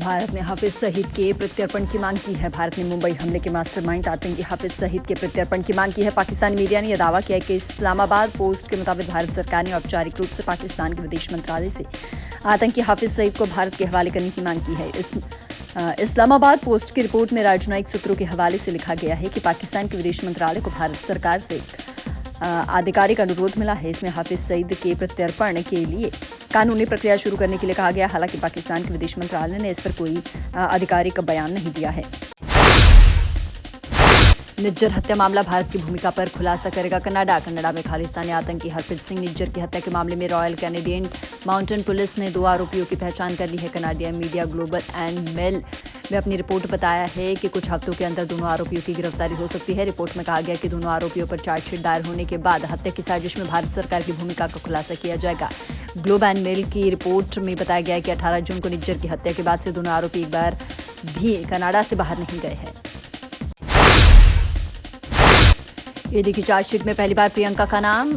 भारत ने हाफिज सईद के प्रत्यर्पण की मांग की है। भारत ने मुंबई हमले के मास्टरमाइंड आतंकी हाफिज सईद के प्रत्यर्पण की मांग की है। पाकिस्तानी मीडिया ने यह दावा किया है कि इस्लामाबाद पोस्ट के मुताबिक भारत सरकार ने औपचारिक रूप से पाकिस्तान के विदेश मंत्रालय से आतंकी हाफिज सईद को भारत के हवाले करने की मांग की है। इस्लामाबाद पोस्ट की रिपोर्ट में राजनयिक सूत्रों के हवाले से लिखा गया है कि पाकिस्तान के विदेश मंत्रालय को भारत सरकार से आधिकारिक अनुरोध मिला है। इसमें हाफिज सईद के प्रत्यर्पण के लिए कानूनी प्रक्रिया शुरू करने के लिए कहा गया। हालांकि पाकिस्तान के विदेश मंत्रालय ने इस पर कोई आधिकारिक बयान नहीं दिया है। निज्जर हत्या मामला भारत की भूमिका पर खुलासा करेगा कनाडा में खालिस्तानी आतंकी हरप्रीत सिंह निज्जर की हत्या के मामले में रॉयल कैनेडियन माउंटेन पुलिस ने 2 आरोपियों की पहचान कर ली है। Canadian media global and mail में अपनी रिपोर्ट बताया है कि कुछ हफ्तों के अंदर दोनों आरोपियों की गिरफ्तारी हो सकती है। रिपोर्ट में कहा गया कि दोनों आरोपियों पर चार्जशीट दायर होने के बाद हत्या की साजिश में भारत सरकार की भूमिका का खुलासा किया जाएगा। ग्लोब एंड मेल की रिपोर्ट में बताया गया है कि 18 जून को निज्जर की हत्या के बाद से दोनों आरोपी एक बार भी कनाडा से बाहर नहीं गए हैं। ईडी की चार्जशीट में पहली बार प्रियंका का नाम।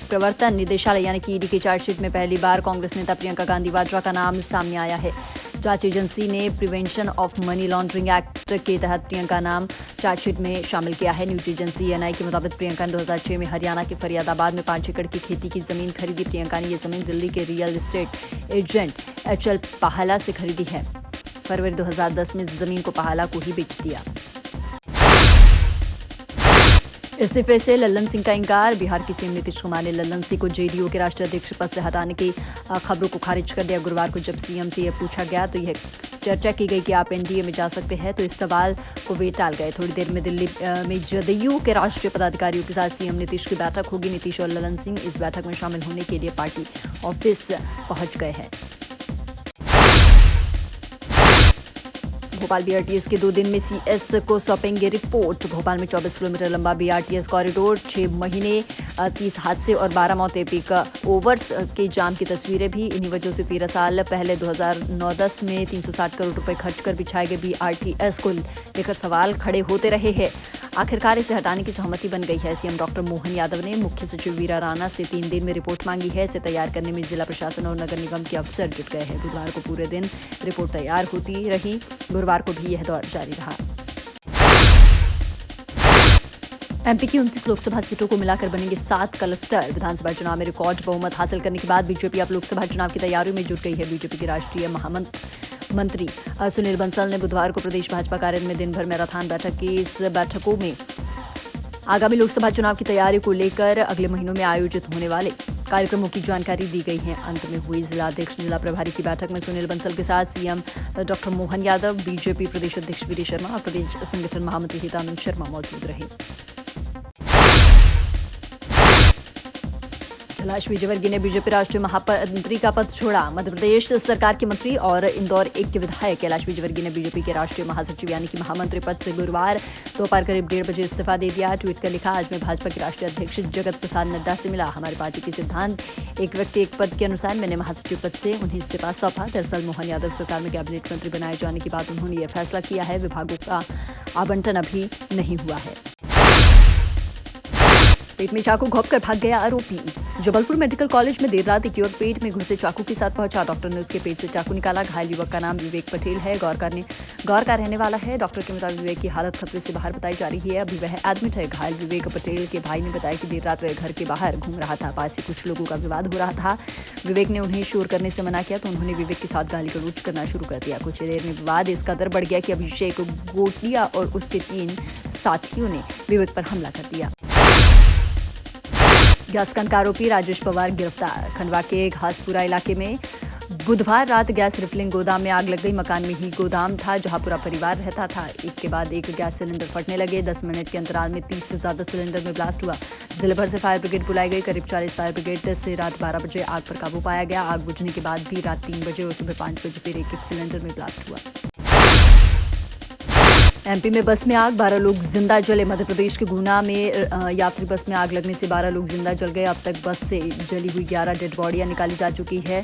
प्रवर्तन निदेशालय यानी कि ईडी की चार्जशीट में पहली बार कांग्रेस नेता प्रियंका गांधी वाड्रा का नाम सामने आया है। जांच एजेंसी ने prevention of money laundering act के तहत प्रियंका नाम चार्जशीट में शामिल किया है। न्यूज एजेंसी एनआई के मुताबिक प्रियंका ने 2006 में हरियाणा के फरियादाबाद में 5 एकड़ की खेती की जमीन खरीदी। प्रियंका ने यह जमीन दिल्ली के रियल एस्टेट एजेंट एचएल पाहला से खरीदी है। फरवरी 2010 में जमीन को पाहला को ही बेच दिया। इस्तीफे से लल्लन सिंह का इंकार। बिहार की सीएम नीतीश कुमार ने लल्लन सिंह को जेडीयू के राष्ट्रीय अध्यक्ष पद से हटाने की खबरों को खारिज कर दिया। गुरुवार को जब सीएम से यह पूछा गया तो यह चर्चा की गई कि आप एनडीए में जा सकते हैं, तो इस सवाल को वे टाल गए। थोड़ी देर में दिल्ली में जदयू के राष्ट्रीय पदाधिकारियों के साथ सीएम नीतीश की बैठक होगी। नीतीश और लल्लन सिंह इस बैठक में शामिल होने के लिए पार्टी ऑफिस पहुंच गए हैं। भोपाल बीआरटीएस के 2 दिन में सीएस को सौंपेंगे रिपोर्ट। भोपाल में 24 किलोमीटर लंबा बीआरटीएस कॉरिडोर, 6 महीने 30 हादसे और 12 मौतें। पीक ओवर्स के जाम की तस्वीरें भी। इन्हीं वजहों से 13 साल पहले 2009-10 में 360 करोड़ रुपए खर्च कर बिछाए गए बीआरटीएस को लेकर सवाल खड़े होते रहे हैं। आखिरकार इसे हटाने की सहमति बन गई है। सीएम डॉक्टर मोहन यादव ने मुख्य सचिव वीरा राणा से 3 दिन में रिपोर्ट मांगी है। इसे तैयार करने में जिला प्रशासन और नगर निगम के अफसर जुट गए हैं। बुधवार को पूरे दिन रिपोर्ट तैयार होती रही। गुरुवार को भी यह दौर जारी रहा। एमपी की 29 लोकसभा सीटों को मिलाकर बनेंगे 7 क्लस्टर। विधानसभा चुनाव में रिकॉर्ड बहुमत हासिल करने के बाद बीजेपी अब लोकसभा चुनाव की तैयारियों में जुट गई है। बीजेपी के राष्ट्रीय महामंत्री सुनील बंसल ने बुधवार को प्रदेश भाजपा कार्यालय में दिन भर मैराथन बैठक की। इस बैठकों में आगामी लोकसभा चुनाव की तैयारी को लेकर अगले महीनों में आयोजित होने वाले कार्यक्रमों की जानकारी दी गई है। अंत में हुई जिलाध्यक्ष जिला प्रभारी की बैठक में सुनील बंसल के साथ CM doctor Mohan Yadav, BJP प्रदेश अध्यक्ष वीडी शर्मा और प्रदेश संगठन महामंत्री हितानंद शर्मा मौजूद रहे। कैलाश विजयवर्गीय ने बीजेपी राष्ट्रीय महामंत्री का पद छोड़ा। मध्य प्रदेश सरकार के मंत्री और इंदौर 1 के विधायक कैलाश विजयवर्गीय ने बीजेपी के राष्ट्रीय महासचिव यानी कि महामंत्री पद से गुरुवार दोपहर करीब 1:30 बजे इस्तीफा दे दिया। ट्वीट कर लिखा, आज मैं भाजपा के राष्ट्रीय अध्यक्ष जगत प्रसाद नड्डा से मिला। हमारी पार्टी के सिद्धांत एक व्यक्ति एक पद के अनुसार मैंने महासचिव पद से उन्हें इस्तीफा सौंपा। दरअसल मोहन यादव सरकार में कैबिनेट मंत्री बनाए जाने के बाद उन्होंने यह फैसला किया है। विभागों का आवंटन अभी नहीं हुआ है। पेट में चाकू घोंपकर भाग गया आरोपी। जबलपुर मेडिकल कॉलेज में देर रात एक युवक पेट में घुसे चाकू के साथ पहुंचा। डॉक्टर ने उसके पेट से चाकू निकाला। घायल युवक का नाम विवेक पटेल है। गौर का रहने वाला है। डॉक्टर के मुताबिक विवेक की हालत खतरे से बाहर बताई जा रही है। अभी वह एडमिट है। घायल विवेक पटेल के भाई ने बताया कि देर रात वह घर के बाहर घूम रहा था। पास ही कुछ लोगों का विवाद हो रहा था। विवेक ने उन्हें शोर करने से मना किया तो उन्होंने विवेक के साथ गाली गलौज करना शुरू कर दिया। कुछ देर में विवाद इस कदर बढ़ गया कि अभिषेक गोटिया और उसके 3 साथियों ने विवेक पर हमला कर दिया। गैस कांड का आरोपी राजेश पवार गिरफ्तार। खंडवा के घासपुरा इलाके में बुधवार रात गैस रिफिलिंग गोदाम में आग लग गई। मकान में ही गोदाम था जहां पूरा परिवार रहता था। एक के बाद एक गैस सिलेंडर फटने लगे। 10 मिनट के अंतराल में 30 से ज्यादा सिलेंडर में ब्लास्ट हुआ। जिले भर से फायर ब्रिगेड बुलाई गई। करीब 40 फायर ब्रिगेड से रात 12 बजे आग पर काबू पाया गया। आग बुझने के बाद भी रात 3 बजे और सुबह 5 बजे फिर एक सिलेंडर में ब्लास्ट हुआ। एमपी में बस में आग, 12 लोग जिंदा जले। मध्य प्रदेश के गुना में यात्री बस में आग लगने से 12 लोग जिंदा जल गए। अब तक बस से जली हुई 11 डेड बॉडियां निकाली जा चुकी है।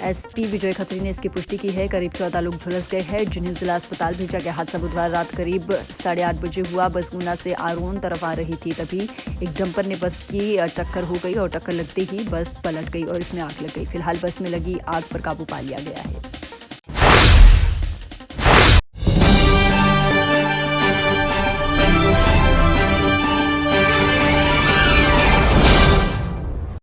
एसपी विजय खत्री ने इसकी पुष्टि की है। करीब 14 लोग झुलस गए हैं जिन्हें जिला अस्पताल भेजा गया। हादसा बुधवार रात करीब 8:30 बजे हुआ। बस गुना से आरोन तरफ आ रही थी, तभी एक डंपर ने बस की टक्कर हो गई और टक्कर लगते ही बस पलट गई और इसमें आग लग गई। फिलहाल बस में लगी आग पर काबू पा लिया गया है।